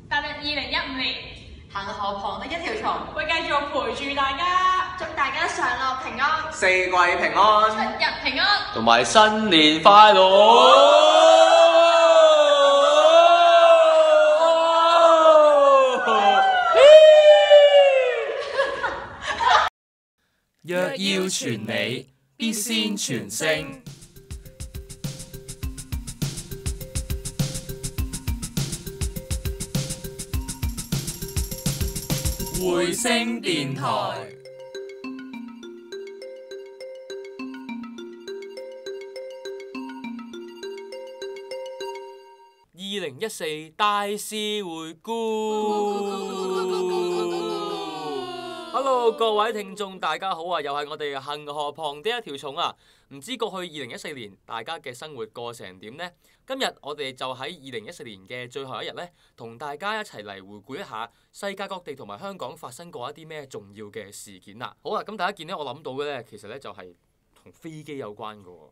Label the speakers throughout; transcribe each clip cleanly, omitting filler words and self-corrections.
Speaker 1: 踏入2015年，
Speaker 2: 恒河旁的一條蟲
Speaker 1: 會繼續陪住大家，
Speaker 3: 祝大家上落平安，
Speaker 4: 四季平
Speaker 1: 出
Speaker 4: 安，
Speaker 1: 入平安，
Speaker 5: 同埋新年快樂！若要傳美，必先傳聲。回聲電台。2014大事回顧。Hello， 各位聽眾，大家好啊！又係我哋恒河旁的一條蟲啊！唔知過去2014年大家嘅生活過成點呢？今日我哋就喺2014年嘅最後一日呢，同大家一齊嚟回顧一下世界各地同埋香港發生過一啲咩重要嘅事件啦。好啊，咁第一件呢，我諗到嘅呢，其實呢就係同飛機有關嘅喎。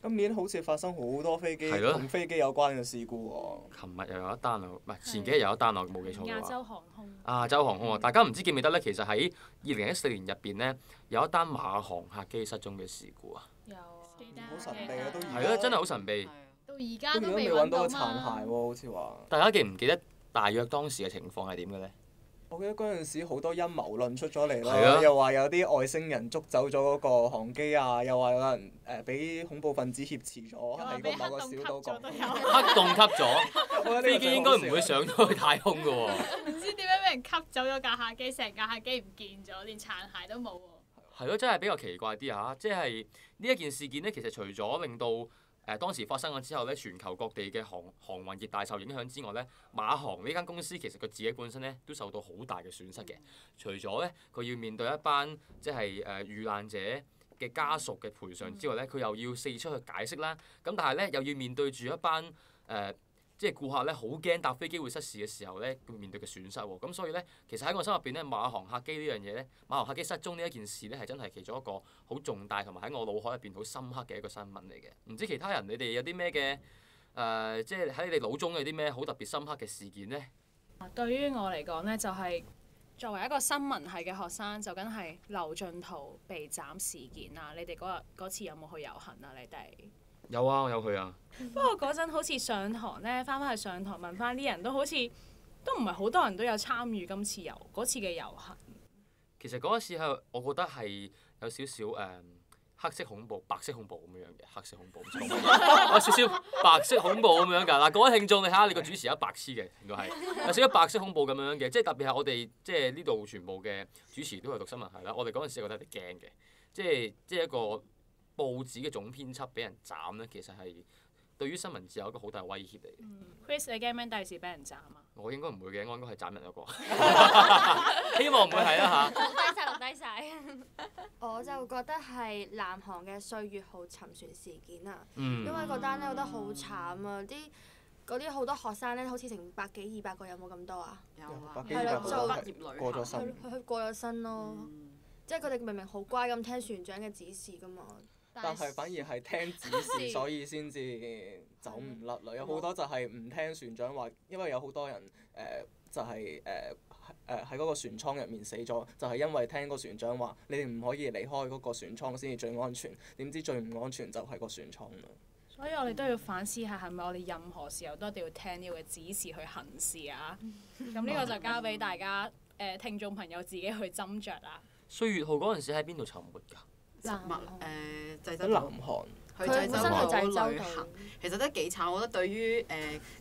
Speaker 4: 今年好似發生好多飛機同飛機有關嘅事故喎。琴
Speaker 5: 日又有一單啊，唔係前幾日有一單啊，冇記錯嘅話。
Speaker 1: 亞洲航空。
Speaker 5: 亞洲航空啊，大家唔知記唔記得呢？其實喺2014年入邊呢，有一單馬航客機失蹤嘅事故啊。
Speaker 1: 有啊。
Speaker 4: 好神秘啊！都
Speaker 5: 係咯，真係好神秘。
Speaker 1: 到而家都
Speaker 4: 未揾到個殘骸喎，好似話。
Speaker 5: 大家記唔記得大約當時嘅情況係點嘅呢？
Speaker 4: 我記得嗰陣時好多陰謀論出咗嚟啦，
Speaker 5: 啊、
Speaker 4: 又話有啲外星人捉走咗嗰個航機啊，又話有人俾恐怖分子挾持咗喺個某個小島角。
Speaker 5: 黑洞吸咗，飛機應該唔會上咗去太空㗎喎。
Speaker 1: 唔知點解俾人吸走咗架客機，成架客機唔見咗，連殘骸都冇喎。
Speaker 5: 係咯，真係比較奇怪啲嚇，即係呢一件事件呢，其實除咗令到當時發生咗之後咧，全球各地嘅航運業大受影響之外咧，馬航呢間公司其實佢自己本身咧都受到好大嘅損失嘅。除咗咧佢要面對一班即係遇難者嘅家屬嘅賠償之外咧，佢又要四出去解釋啦。咁但係咧又要面對住一班即係顧客咧好驚搭飛機會失事嘅時候咧，佢面對嘅損失喎。咁所以咧，其實喺我心入邊咧，馬航客機呢樣嘢咧，馬航客機失蹤呢一件事咧，係真係其中一個好重大同埋喺我腦海入邊好深刻嘅一個新聞嚟嘅。唔知其他人你哋有啲咩嘅即係喺你哋腦中有啲咩好特別深刻嘅事件呢？
Speaker 6: 對於我嚟講呢，就係作為一個新聞系嘅學生，就梗係劉進圖被斬事件啦。你哋嗰次有冇去遊行啊？你哋？
Speaker 5: 有啊，我有去啊。
Speaker 6: 不過嗰陣好似上堂呢，翻去上堂問翻啲人都好似都唔係好多人都有參與嗰次嘅遊行。
Speaker 5: 其實嗰一次係我覺得係有少少黑色恐怖、白色恐怖咁樣嘅黑色恐怖，有少少白色恐怖咁樣㗎。嗱，各位聽眾，你睇下你個主持有白痴嘅，應該係有少少白色恐怖咁樣嘅，即係特別係我哋即係呢度全部嘅主持都係讀新聞系啦。我哋嗰陣時覺得有啲驚嘅，即係一個報紙嘅總編輯俾人斬咧，其實係對於新聞自由一個好大威脅嚟嘅。
Speaker 6: Chris，你驚唔驚第時俾人斬啊？
Speaker 5: 我應該唔會嘅，我應該係斬人一個。希望唔會係啦嚇。
Speaker 3: 錄低晒。我就覺得係南韓嘅歲月號沉船事件啊，因為嗰單咧我覺得好慘啊，嗰啲好多學生咧，好似成100幾200個，有冇咁多啊？
Speaker 2: 有啊，
Speaker 3: 係咯，就
Speaker 2: 畢業旅
Speaker 4: 過咗身。
Speaker 3: 佢過咗身咯，即係佢哋明明好乖咁聽船長嘅指示㗎嘛。
Speaker 4: 但係反而係聽指示，所以先至走唔甩啦。有好多就係唔聽船長話，因為有好多人就係喺嗰個船艙入面死咗，就係因為聽個船長話，你哋唔可以離開嗰個船艙先至最安全。點知最唔安全就係個船艙啦。
Speaker 6: 所以我哋都要反思下，係咪我哋任何時候都一定要聽呢個指示去行事啊？咁呢個就交俾大家聽眾朋友自己去斟酌啦。
Speaker 5: 歲月號嗰陣時喺邊度沉沒㗎？
Speaker 2: 植物濟州
Speaker 4: 南韓。
Speaker 2: 去濟州島旅行，其實都幾慘。我覺得對於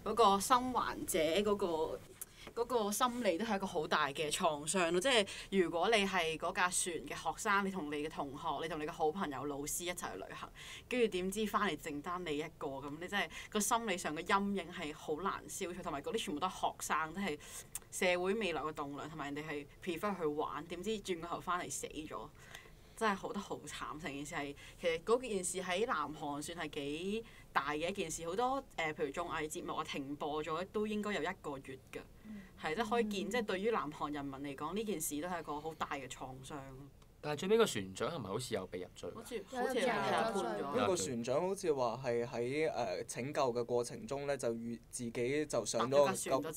Speaker 2: 嗰個生還者嗰個心理都係一個好大嘅創傷咯。即係如果你係嗰架船嘅學生，你同你嘅同學，你同你嘅好朋友、老師一齊去旅行，跟住點知翻嚟剩單你一個咁，你真係個心理上嘅陰影係好難消除。同埋嗰啲全部都係學生，都係社會未來嘅棟梁，同埋人哋係 prefer 去玩，點知轉個頭翻嚟死咗。真係好得好慘，成件事係其實嗰件事喺南韓算係幾大嘅一件事，好多譬如綜藝節目啊停播咗都應該有1個月㗎，係即係可以見，即係對於南韓人民嚟講呢件事都係一個好大嘅創傷。
Speaker 5: 但係最尾個船長係咪好似有被入罪？
Speaker 2: 好似係判咗。
Speaker 4: 呢個船長好似話係喺拯救嘅過程中咧，就自己就上咗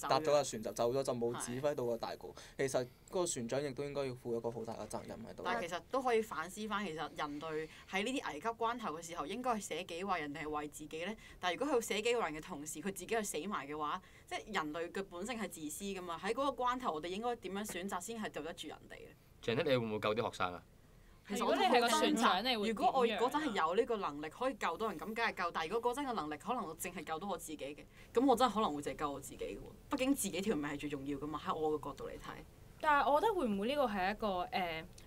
Speaker 4: 搭咗架船就走咗，就冇指揮到個大局。其實嗰個船長亦都應該要負一個好大嘅責任喺度。
Speaker 2: 但係其實都可以反思翻，其實人類喺呢啲危急關頭嘅時候，應該係捨己為人定係為自己咧？但係如果佢捨己為人嘅同時，佢自己去死埋嘅話，即係人類嘅本性係自私噶嘛？喺嗰個關頭，我哋應該點樣選擇先係對得住人哋咧？Janet，
Speaker 5: 你會唔會救啲學生啊？
Speaker 6: 如果你係個船長，你會
Speaker 2: 如果我嗰陣係有呢個能力可以救到人，咁梗係救。但係如果嗰陣嘅能力可能我淨係救到我自己嘅，咁我真係可能會淨係救我自己嘅喎。畢竟自己條命係最重要噶嘛，喺我嘅角度嚟睇。
Speaker 6: 但係我覺得會唔會呢個係一個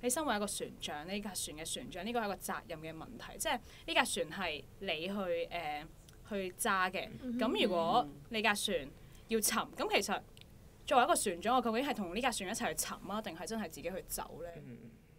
Speaker 6: 你身為一個船長，呢架船嘅船長，呢個係一個責任嘅問題，即係呢架船係你去揸嘅。咁如果你架船要沉，咁其實作為一個船長，我究竟係同呢架船一齊去沉啊，定係真係自己去走咧？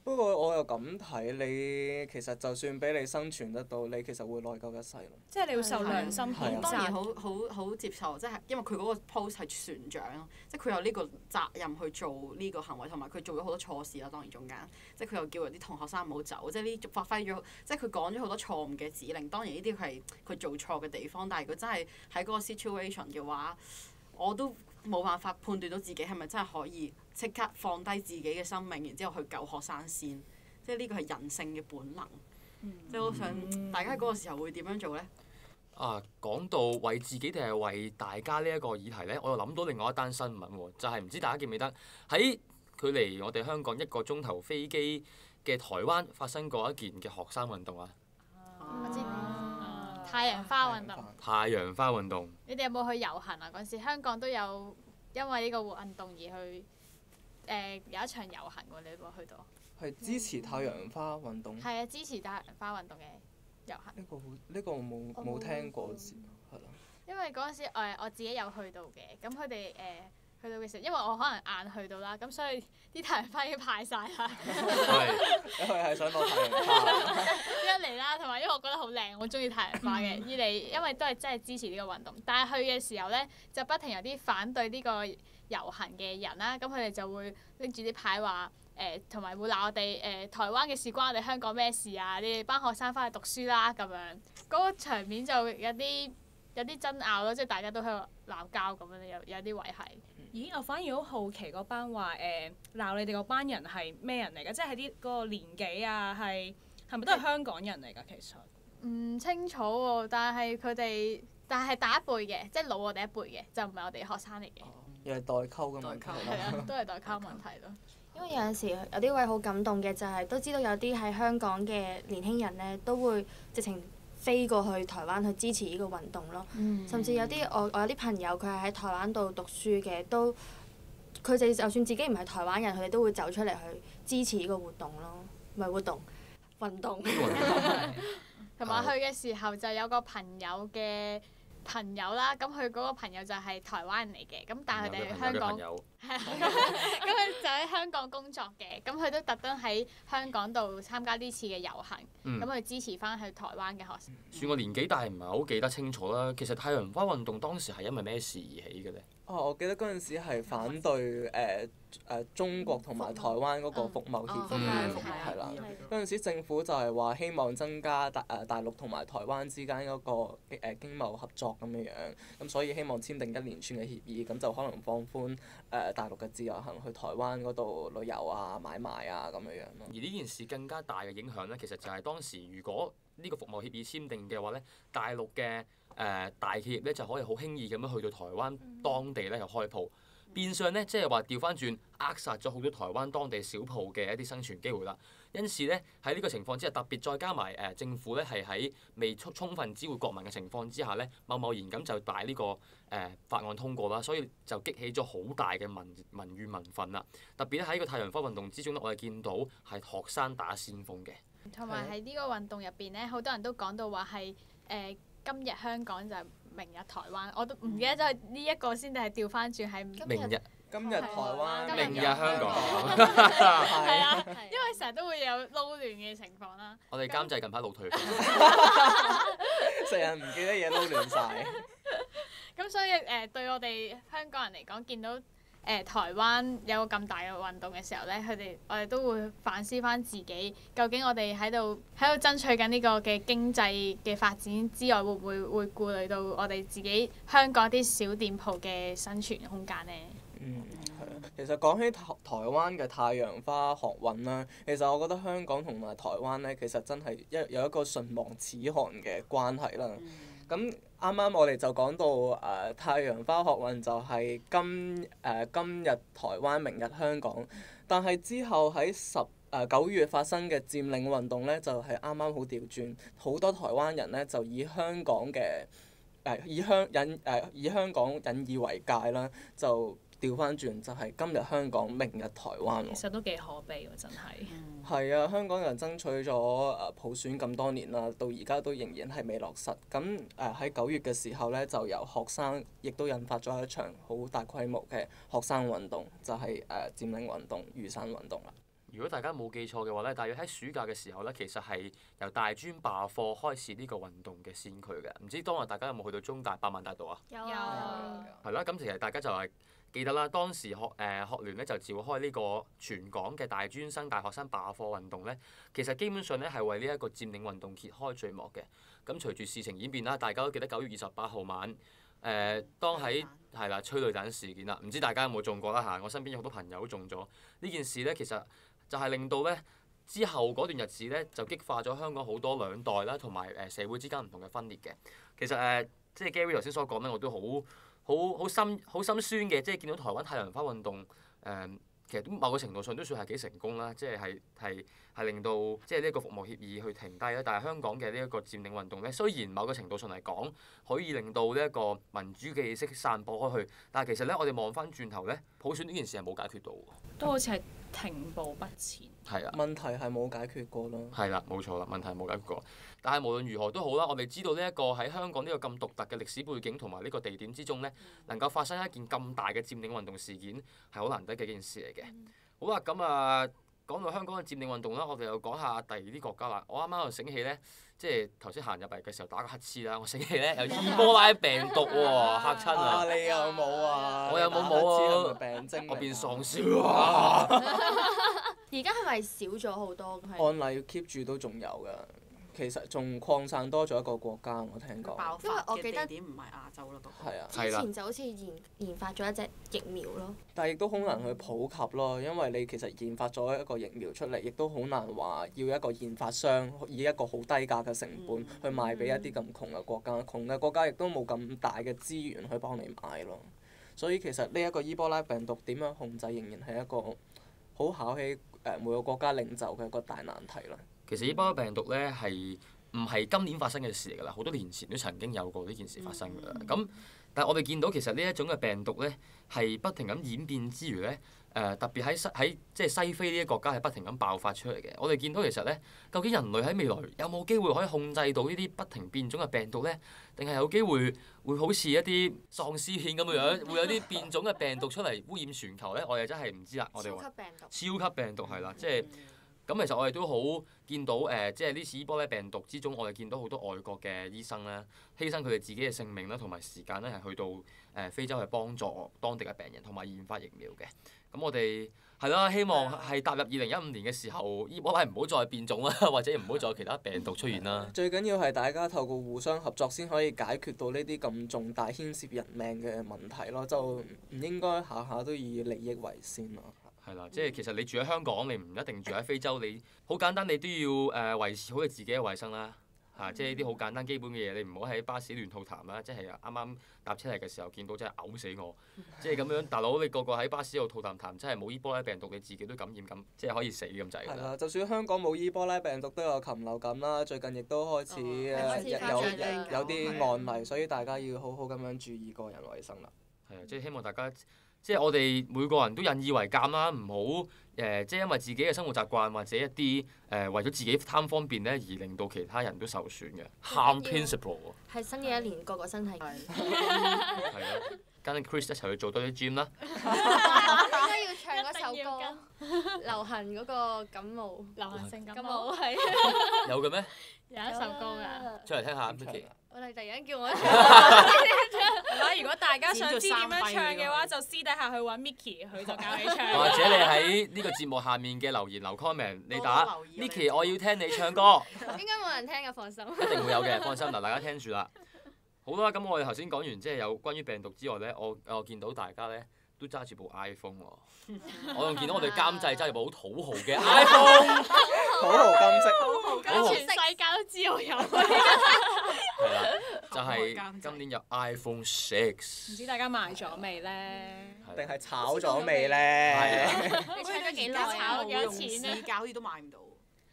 Speaker 4: 不過我又咁睇，你其實就算俾你生存得到，你其實會內疚一世咯。
Speaker 6: 即係你要受良心譴責。
Speaker 2: 當然好接受，即係因為佢嗰個 post 係船長，即係佢有呢個責任去做呢個行為，同埋佢做咗好多錯事啦。當然中間，即係佢又叫啲同學生唔好走，即係呢發揮咗，即係佢講咗好多錯誤嘅指令。當然呢啲係佢做錯嘅地方，但係如果真係喺嗰個 situation 嘅話，我都冇辦法判斷到自己係咪真係可以即刻放低自己嘅生命，然之後去救學生先。即係呢個係人性嘅本能。即係我想大家喺嗰個時候會點樣做咧？
Speaker 5: 講到為自己定係為大家呢一個議題咧，我又諗到另外一單新聞喎，就係唔知大家記唔記得喺距離我哋香港1個鐘頭飛機嘅台灣發生過一件嘅學生運動啊！
Speaker 1: 我知太陽花運動。
Speaker 5: 太陽花運動。
Speaker 1: 你哋有冇去遊行啊？嗰陣時香港都有因為呢個運動而去有一場遊行喎，你有冇去到？
Speaker 4: 係支持太陽花運動。
Speaker 1: 係啊，支持太陽花運動嘅遊行。
Speaker 4: 呢個我冇聽過，係咯。
Speaker 1: 因為嗰陣時我自己有去到嘅，咁佢哋去到嘅時候，因為我可能晏去到啦，咁所以啲太陽花已經派晒啦。
Speaker 4: 因為係想攞太陽花。
Speaker 1: 一嚟啦，同埋因為我覺得好靚，我中意太陽花嘅。二嚟因為都係真係支持呢個運動，但係去嘅時候咧，就不停有啲反對呢個遊行嘅人啦，咁佢哋就會拎住啲牌話同埋會鬧我哋台灣嘅事關我哋香港咩事啊？你哋班學生翻去讀書啦咁樣，嗰個場面就有啲爭拗咯，即係大家都喺度鬧交咁樣，有啲維係。
Speaker 6: 咦！我反而好好奇嗰班話鬧你哋嗰班人係咩人嚟㗎？即係啲嗰個年紀啊，係咪都係香港人嚟㗎？其實
Speaker 1: 唔清楚喎，但係佢哋係大一輩嘅，即係老我哋一輩嘅，就唔係我哋學生嚟嘅。
Speaker 4: 又係代溝嘅問題。
Speaker 1: 係啊，都係代溝問題咯。
Speaker 3: 因為有陣時有啲位好感動嘅，就係都知道有啲喺香港嘅年輕人咧，都會直情飛過去台灣去支持呢個運動咯。甚至有啲我有啲朋友佢係喺台灣度讀書嘅，都佢哋就算自己唔係台灣人，佢哋都會走出嚟去支持呢個活動咯，唔係活動，運動。
Speaker 1: 同埋去嘅時候就有個朋友嘅朋友啦，咁佢嗰個朋友就係台灣人嚟嘅，咁但係佢哋喺香港，咁佢就喺香港工作嘅，咁佢都特登喺香港度參加呢次嘅遊行，咁去支持翻去台灣嘅學生。
Speaker 5: 算個年紀，但係唔係好記得清楚啦。其實太陽花運動當時係因為咩事而起嘅咧？
Speaker 4: 我記得嗰陣時係反對中國同埋台灣嗰個服貿協議，係啦。嗰陣時政府就係話希望增加大陸同埋台灣之間嗰個經貿合作咁樣樣，咁所以希望簽訂一連串嘅協議，咁就可能放寬大陸嘅自由行去台灣嗰度旅遊啊、買賣啊咁樣樣咯。
Speaker 5: 而呢件事更加大嘅影響咧，其實就係當時如果呢個服貿協議簽訂嘅話咧，大陸嘅大企業咧就可以好輕易咁樣去到台灣當地咧又開鋪，變相咧即係話調翻轉扼殺咗好多台灣當地小鋪嘅一啲生存機會啦。因此咧喺呢個情況之下，特別再加埋政府咧係喺未充分知會國民嘅情況之下咧，貿然咁就擺呢個法案通過啦，所以就激起咗好大嘅民怨民憤啦。特別咧喺個太陽花運動之中咧，我哋見到係學生打先鋒嘅。
Speaker 1: 同埋喺呢個運動入邊咧，好多人都講到話係今日香港就係明日台灣，我都唔記得咗呢一個先定係調翻轉係
Speaker 5: 明日
Speaker 4: 台灣，
Speaker 5: 明日香港。
Speaker 1: 係啊，因為成日都會有撈亂嘅情況啦。
Speaker 5: 我哋監製近排腦退化，
Speaker 4: 成日唔記得嘢撈亂晒。
Speaker 1: 咁所以對我哋香港人嚟講，見到台灣有個咁大嘅運動嘅時候咧，我哋都會反思翻自己，究竟我哋喺度爭取緊呢個嘅經濟嘅發展之外，會唔會顧慮到我哋自己香港啲小店鋪嘅生存空間咧？
Speaker 4: 係啊，其實講起台灣嘅太陽花學運啦，其實我覺得香港同埋台灣咧，其實真係有一個唇亡齒寒嘅關係啦。咁啱啱我哋就講到太陽花學運就係今日台灣，明日香港，但係之後喺9月發生嘅佔領運動咧，就係啱啱好調轉，好多台灣人咧就以香港引以為戒啦，就調翻轉就係今日香港，明日台灣喎。
Speaker 6: 其實都幾可悲喎，真係。
Speaker 4: 係啊，香港人爭取咗普選咁多年啦，到而家都仍然係未落實。咁喺9月嘅時候咧，就由學生亦都引發咗一場好大規模嘅學生運動，就係佔領運動、雨傘運動啦。
Speaker 5: 如果大家冇記錯嘅話咧，大約喺暑假嘅時候咧，其實係由大專罷課開始呢個運動嘅先驅嘅。唔知當日大家有冇去到中大百萬大道啊？
Speaker 3: 有。
Speaker 5: 係啦，咁其實大家就係記得啦，當時學聯咧就召開呢個全港嘅大專生、大學生罷課運動咧，其實基本上咧係為呢一個佔領運動揭開序幕嘅。咁隨住事情演變啦，大家都記得9月28號晚，當喺係啦催淚彈事件啦，唔知大家有冇中過啦嚇？我身邊有好多朋友都中咗呢件事咧，其實就係令到咧之後嗰段日子咧，就激化咗香港好多兩代啦，同埋社會之間唔同嘅分裂嘅。其實即係 Gary 頭先所講咧，我都好心酸嘅，即係見到台灣太陽花運動其實都某個程度上都算係幾成功啦，即係令到即係呢一個服務協議去停低啦。但係香港嘅呢一個佔領運動咧，雖然某個程度上嚟講可以令到呢一個民主嘅意識散播開去，但係其實咧我哋望翻轉頭咧，普選呢件事係冇解決到喎。
Speaker 6: 都好似係停步不前。
Speaker 5: 係啊。
Speaker 4: 問題係冇解決過咯。
Speaker 5: 係啦，冇錯啦，問題係冇解決過。但係無論如何都好啦，我哋知道呢一個喺香港呢個咁獨特嘅歷史背景同埋呢個地點之中咧，能夠發生一件咁大嘅佔領運動事件係好難得嘅一件事嚟嘅。好啦，咁講到香港嘅佔領運動啦，我哋又講下第二啲國家啦。我啱啱又醒起咧，即係頭先行入嚟嘅時候打個乞嗤啦，我醒起咧有伊波拉病毒喎，嚇親啊！
Speaker 4: 你有冇啊？
Speaker 5: 我有冇啊？
Speaker 4: 係咪病徵？
Speaker 5: 我變喪屍啊！
Speaker 3: 而家係咪少咗好多？
Speaker 4: 案例 keep 住都仲有㗎。其實仲擴散多咗一個國家，我聽講。
Speaker 2: 爆發嘅地點唔係亞洲咯，都
Speaker 4: 係啊。
Speaker 3: 之前就好似研發咗一隻疫苗咯。
Speaker 4: 但係亦都好難去普及咯，因為你其實研發咗一個疫苗出嚟，亦都好難話要一個研發商以一個好低價嘅成本去賣俾一啲咁窮嘅國家，窮嘅國家亦都冇咁大嘅資源去幫你買咯。所以其實呢一個伊波拉病毒點樣控制，仍然係一個好考起每個國家領袖嘅一個大難題啦。
Speaker 5: 其實伊波拉病毒咧係唔係今年發生嘅事嚟㗎啦？好多年前都曾經有過呢件事發生㗎啦。咁但係我哋見到其實呢一種嘅病毒咧係不停咁演變之餘咧，特別喺即係西非呢啲國家係不停咁爆發出嚟嘅。我哋見到其實咧，究竟人類喺未來有冇機會可以控制到呢啲不停變種嘅病毒咧？定係有機會會好似一啲喪屍片咁嘅樣，會有啲變種嘅病毒出嚟污染全球咧？我哋真係唔知啦。我哋話超級病毒係啦，即係。咁其實我哋都好見到即係呢次伊波拉病毒之中，我哋見到好多外國嘅醫生啦，犧牲佢哋自己嘅性命啦，同埋時間咧係去到非洲去幫助當地嘅病人同埋研發疫苗嘅。咁我哋係啦，希望係踏入2015年嘅時候，伊波拉唔好再變種啦，或者唔好再有其他病毒出現啦。
Speaker 4: 最緊要係大家透過互相合作先可以解決到呢啲咁重大牽涉人命嘅問題咯，就唔應該下下都以利益為先咯。
Speaker 5: 係啦，即係其實你住喺香港，你唔一定住喺非洲，你好簡單，你都要維持好你自己嘅衞生啦。即係呢啲好簡單基本嘅嘢，你唔好喺巴士亂吐痰啦。即係啱啱搭車嚟嘅時候見到真係嘔死我，即係咁樣，大佬你個個喺巴士度吐啖痰，真係冇伊波拉病毒，你自己都感染咁，即係可以死咁滯㗎啦。
Speaker 4: 係啦，就算香港冇伊波拉病毒，都有禽流感啦。最近亦都開始有啲案例，所以大家要好好咁樣注意個人衞生啦。
Speaker 5: 係啊，即係希望大家。即係我哋每個人都引以為鑑啦，唔好即係因為自己嘅生活習慣或者一啲為咗自己貪方便咧，而令到其他人都受損嘅。Harm principle 喎。
Speaker 3: 係新嘅一年，個個身體。係
Speaker 5: 啊，跟 Chris 一齊去做多啲 gym 啦。
Speaker 3: 應該要唱嗰首
Speaker 1: 要
Speaker 3: 歌，流行嗰個感冒，
Speaker 1: 流行性感
Speaker 3: 感
Speaker 1: 冒
Speaker 3: 冒係
Speaker 5: 有嘅咩？
Speaker 1: 有一首歌㗎。
Speaker 5: 出嚟聽下 Micky。
Speaker 3: 我哋突然間叫我
Speaker 6: 係嘛？如果大家想知點樣唱嘅話，就私底下去揾 Micky，佢就教你唱。
Speaker 5: 或者你喺呢個節目下面嘅留言留 comment，你打 Micky，我要聽你唱歌，
Speaker 3: 應該冇人聽㗎，放心。
Speaker 5: 一定會有嘅，放心嗱，大家聽住啦。好啦，咁我哋頭先講完即係有關於病毒之外咧，我見到大家咧都揸住部 iPhone 喎，我仲見到我哋監製揸住部好土豪嘅 iPhone，
Speaker 4: 土豪金色。
Speaker 1: 全世界都知我有。
Speaker 5: 係啦，就係今年有 iPhone 6。
Speaker 6: 唔知大家買咗未咧？
Speaker 4: 定係炒咗未咧？
Speaker 3: 你唱咗幾耐啊？
Speaker 1: 炒咗幾多錢咧？
Speaker 2: 市價好似都買唔到，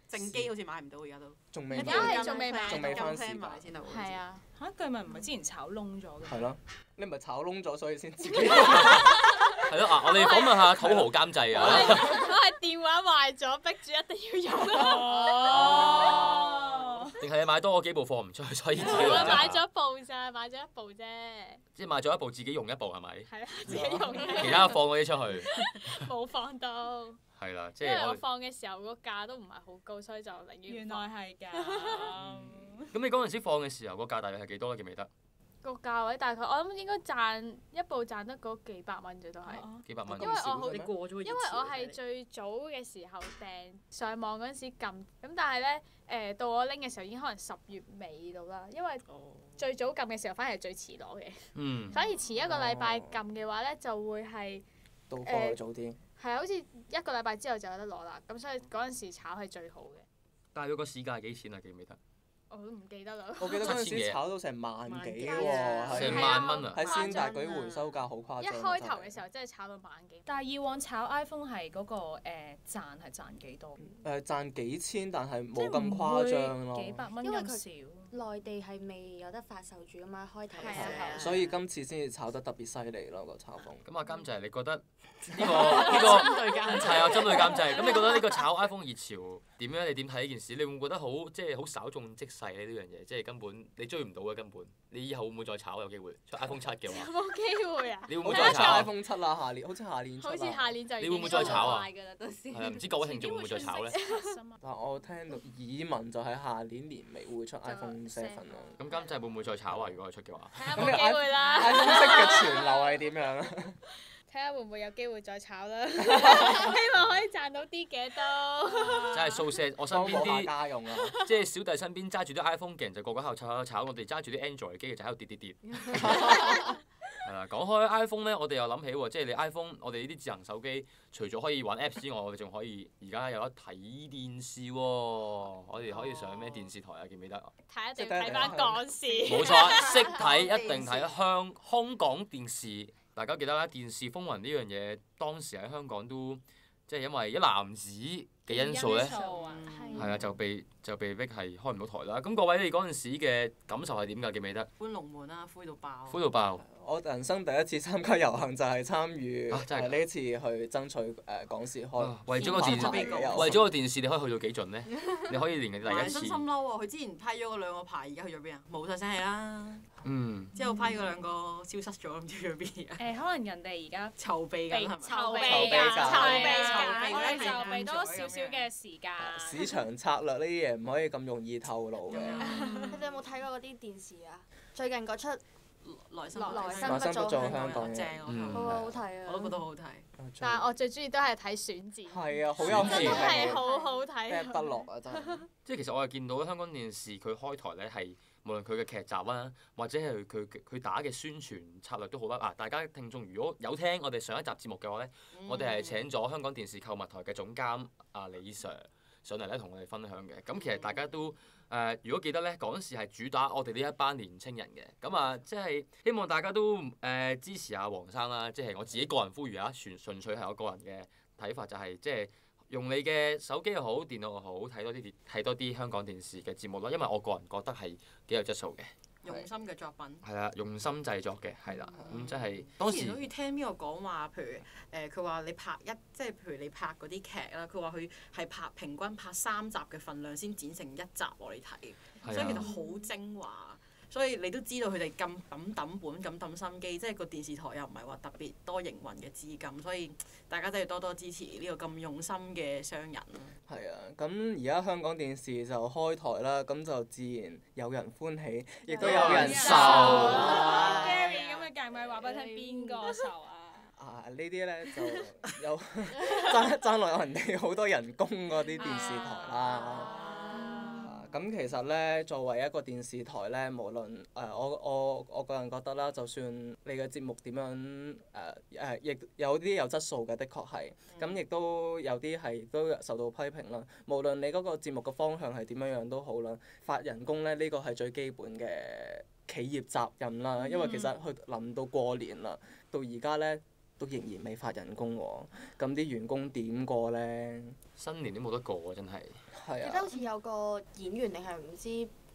Speaker 2: 正機好似買唔到而家都。
Speaker 4: 仲未
Speaker 1: 而家係仲未買
Speaker 4: 仲未翻市
Speaker 2: 買先到。
Speaker 1: 係啊。
Speaker 6: 嚇，佢咪唔係之前炒窿咗嘅？
Speaker 4: 係咯，你咪炒窿咗，所以先自己。
Speaker 5: 係咯啊！我哋訪問下土豪監製啊。
Speaker 1: 我係電話壞咗，逼住一定要用。
Speaker 5: 定係你買多嗰幾部貨唔出去，所以自己用
Speaker 1: 我
Speaker 5: 啫。
Speaker 1: 買咗部咋，買咗一部啫。
Speaker 5: 即係買咗一部自己用一部係咪？
Speaker 1: 係啊，自己用嘅。
Speaker 5: 其他放嗰啲出去。
Speaker 1: 冇放到。
Speaker 5: 係啦，即
Speaker 1: 因為我
Speaker 5: 係我。
Speaker 1: 放嘅時候個價都唔係好高，所以就寧願
Speaker 6: 原
Speaker 1: 放。
Speaker 6: 來係㗎。
Speaker 5: 咁你嗰陣時放嘅時候個價大約係幾多咧？記唔記得？
Speaker 1: 個價位大概我諗應該賺一部賺得嗰幾百蚊啫，都係。
Speaker 5: 幾百蚊。
Speaker 1: 因為我好
Speaker 2: 你過咗個熱潮
Speaker 1: 因為我係最早嘅時候訂上網嗰陣時撳，咁但係咧到我拎嘅時候已經可能10月尾到啦，因為最早撳嘅時候反而係最遲攞嘅，
Speaker 5: 嗯。
Speaker 1: 反而遲一個禮拜撳嘅話咧就會係
Speaker 4: 到貨早啲。
Speaker 1: 係啊，好似一個禮拜之後就有得攞啦，咁所以嗰陣時炒係最好嘅。
Speaker 5: 大約個市價係幾錢啊？記唔記得？
Speaker 1: 我都唔記得啦。
Speaker 4: 我記得嗰陣時炒到成萬幾喎，
Speaker 5: 成
Speaker 4: 係
Speaker 5: 萬蚊啊！
Speaker 4: 喺先達嗰啲回收價好誇張。
Speaker 1: 一開頭嘅時候真係炒到萬幾。
Speaker 6: 但係以往炒 iPhone 係嗰個賺係賺幾多？
Speaker 4: 賺幾千，但係
Speaker 6: 即係
Speaker 4: 冇咁誇張咯。
Speaker 6: 幾百蚊
Speaker 3: 因為
Speaker 6: 咁少。
Speaker 3: 內地係未有得發售住啊嘛，開頭嘅時
Speaker 1: 係啊
Speaker 3: 候。
Speaker 4: 所以今次先至炒得特別犀利咯，個炒風。
Speaker 5: 咁啊，監製，你覺得呢
Speaker 2: 對監
Speaker 5: 係啊，針對監製。咁你覺得呢個炒 iPhone 熱潮點樣？你點睇呢件事？你會唔會覺得好即係好稍縱即逝咧？呢樣嘢即係根本你追唔到嘅根本。你以後會唔會再炒？有機會出 iPhone 7嘅話，
Speaker 1: 有冇機會啊？
Speaker 5: 你會唔會
Speaker 4: 我覺得炒
Speaker 5: 再炒？
Speaker 4: iPhone 7啦，下年好似下年出
Speaker 1: 好似
Speaker 4: 啦。
Speaker 1: 下年就已經
Speaker 5: 你會唔會再炒啊
Speaker 3: 壞㗎啦，到時。
Speaker 5: 係啊，唔知各位聽眾會唔會再炒咧？
Speaker 4: 但我聽到耳聞就係下年年尾會出 iPhone 7咯。
Speaker 5: 咁監製會唔會再炒啊？如果佢出嘅話，
Speaker 1: 睇下有冇機會啦。
Speaker 4: iPhone 7嘅潮流係點樣啊？
Speaker 1: 睇下會唔會有機會再炒啦，希望可以賺到啲嘅都。
Speaker 5: 真係掃射我身邊
Speaker 4: 幫補下
Speaker 5: 啲，
Speaker 4: 家用啊！
Speaker 5: 即係小弟身邊揸住啲 iPhone 嘅人就個個喺度炒，我哋揸住啲 Android 機嘅就喺度跌。係啦，講開 iPhone 咧，我哋又諗起喎，即係你 iPhone，我哋呢啲智能手機，除咗可以玩 Apps 之外，我哋仲可以而家有得睇電視喎。我哋可以上咩電視台啊？記唔記得？
Speaker 1: 睇一定要睇翻港視。
Speaker 5: 冇錯，識睇一定睇香港電視。大家記得啦，電視風雲呢樣嘢當時喺香港都即係因為一籃子嘅因素咧，係啊就被逼係開唔到台啦。咁各位你嗰陣時嘅感受係點㗎？記唔記得？
Speaker 2: 搬龍門啦，灰到爆。
Speaker 5: 灰到爆！
Speaker 4: 我人生第一次參加遊行就係參與
Speaker 5: 真係
Speaker 4: 呢次去爭取港視開。
Speaker 5: 為咗個電視，為咗個電視，你可以去到幾盡呢？你可以連第一次
Speaker 2: 真心嬲喎！佢之前批咗嗰兩個牌，而家去咗邊啊？冇晒聲氣啦。
Speaker 5: 嗯。
Speaker 2: 之後批嗰兩個消失咗，唔知去咗邊啊？
Speaker 6: 可能人哋而家
Speaker 2: 籌備緊係咪？
Speaker 1: 籌備
Speaker 4: 緊
Speaker 6: 我哋就俾多少少嘅時間。
Speaker 4: 市場策略呢啲嘢唔可以咁容易透露嘅。
Speaker 3: 你哋有冇睇過嗰啲電視啊？最近嗰出
Speaker 2: 來生
Speaker 3: 來生不做香港
Speaker 2: 正
Speaker 3: 人，好好睇啊！
Speaker 2: 我都覺得好好睇。
Speaker 1: 但係我最中意都係睇選戰。
Speaker 4: 係啊，好有
Speaker 5: 選戰
Speaker 1: 真
Speaker 4: 味
Speaker 1: 係好好睇。
Speaker 4: 不落啊！真係。
Speaker 5: 即係其實我係見到香港電視佢開台咧係無論佢嘅劇集啦，或者係佢打嘅宣傳策略都好啦。啊，大家聽眾如果有聽我哋上一集節目嘅話咧，我哋係請咗香港電視購物台嘅總監阿李 Sir 上嚟咧同我哋分享嘅。咁其實大家都如果記得咧，港視係主打我哋呢一班年青人嘅。咁啊，即係希望大家都支持下黃生啦。即係我自己個人呼籲啊，純粹係我個人嘅睇法，就係即係用你嘅手機又好，電腦又好，睇多啲香港電視嘅節目啦。因為我個人覺得係幾有質素嘅。
Speaker 2: 用心嘅作品。
Speaker 5: 係啦，用心製作嘅，係啦。咁即係當時
Speaker 2: 之前好似聽邊個講話，譬如佢話你拍即係譬如你拍嗰啲劇啦，佢話佢係平均拍3集嘅份量先剪成1集我哋睇，所以其實好精華。所以你都知道佢哋咁抌本咁抌心機，即係個電視台又唔係話特別多營運嘅資金，所以大家都要多多支持呢個咁用心嘅商人咯。
Speaker 4: 係啊，咁而家香港電視就開台啦，咁就自然有人歡喜，亦都有人愁。
Speaker 6: Gary 咁嘅計咪話俾我聽邊個愁啊？
Speaker 4: 呢啲咧就有爭落有人哋好多人工嗰啲電視台啦。咁其實咧，作為一個電視台咧，無論我個人覺得啦，就算你嘅節目點樣亦有啲有質素嘅，的確係。咁亦都有啲係都受到批評啦。無論你嗰個節目嘅方向係點樣都好啦，發人工咧呢個係最基本嘅企業責任啦。因為其實去臨到過年啦，到而家咧都仍然未發人工喎。咁啲員工點過咧？
Speaker 5: 新年都冇得過喎，真係。
Speaker 3: 記得好似有個演員定係唔知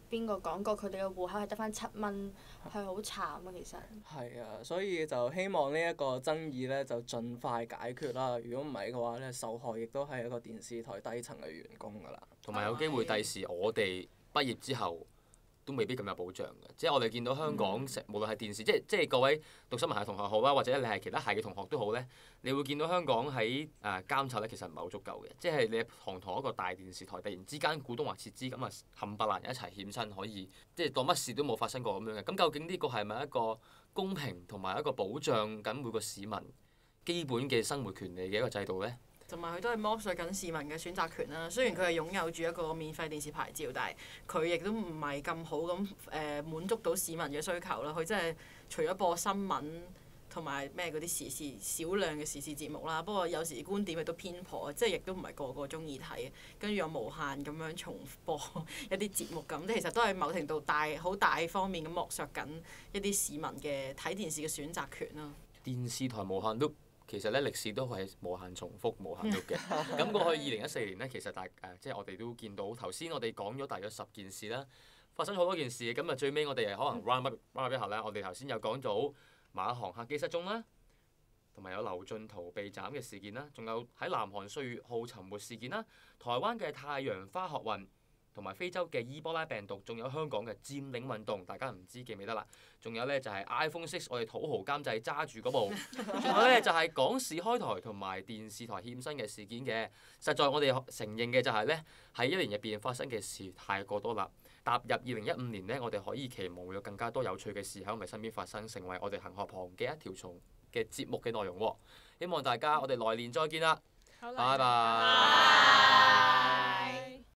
Speaker 3: 邊個講過，佢哋嘅戶口係得返7蚊，係好慘啊！其實
Speaker 4: 係啊，所以就希望呢一個爭議咧就盡快解決啦。如果唔係嘅話咧，受害亦都係一個電視台低層嘅員工㗎啦。
Speaker 5: 同埋有機會第時我哋畢業之後都未必咁有保障嘅，即係我哋見到香港無論係電視，即係各位讀新聞系同學好啦，或者你係其他系嘅同學都好咧，你會見到香港喺監察咧其實唔係好足夠嘅，即係你堂堂一個大電視台突然之間股東話撤資咁啊，冚唪唥人一齊欠薪可以，即係當乜事都冇發生過咁樣嘅。咁究竟呢個係咪一個公平同埋一個保障緊每個市民基本嘅生活權利嘅一個制度咧？
Speaker 2: 同埋佢都係剝削緊市民嘅選擇權啦。雖然佢係擁有住一個免費電視牌照，但係佢亦都唔係咁好咁滿足到市民嘅需求啦。佢真係除咗播新聞同埋咩嗰啲時事少量嘅時事節目啦，不過有時觀點亦都偏頗，即係亦都唔係個個中意睇，跟住又無限咁樣重播一啲節目咁，其實都係某程度好大方面咁剝削緊一啲市民嘅睇電視嘅選擇權啦。
Speaker 5: 電視台無限 loop。其實咧歷史都係無限重複、無限 loop 嘅。咁過去2014年咧，其實即係我哋都見到頭先我哋講咗大約10件事啦，發生好多件事。咁啊最尾我哋可能 round up 一下咧，我哋頭先有講到馬航客機失蹤啦，同埋有劉進圖被斬嘅事件啦，仲有喺南韓歲月號沉沒事件啦，台灣嘅太陽花學運。同埋非洲嘅伊波拉病毒，仲有香港嘅佔領運動，大家唔知記唔記得啦？仲有咧就係 iPhone 6，我哋土豪監製揸住嗰部。仲有咧就係港視開台同埋電視台欠薪嘅事件嘅。實在我哋承認嘅就係咧，喺1年入邊發生嘅事太過多啦。踏入2015年咧，我哋可以期望會有更加多有趣嘅事喺我哋身邊發生，成為我哋恆河旁嘅一條蟲嘅節目嘅內容喎。希望大家我哋來年再見啦，拜拜。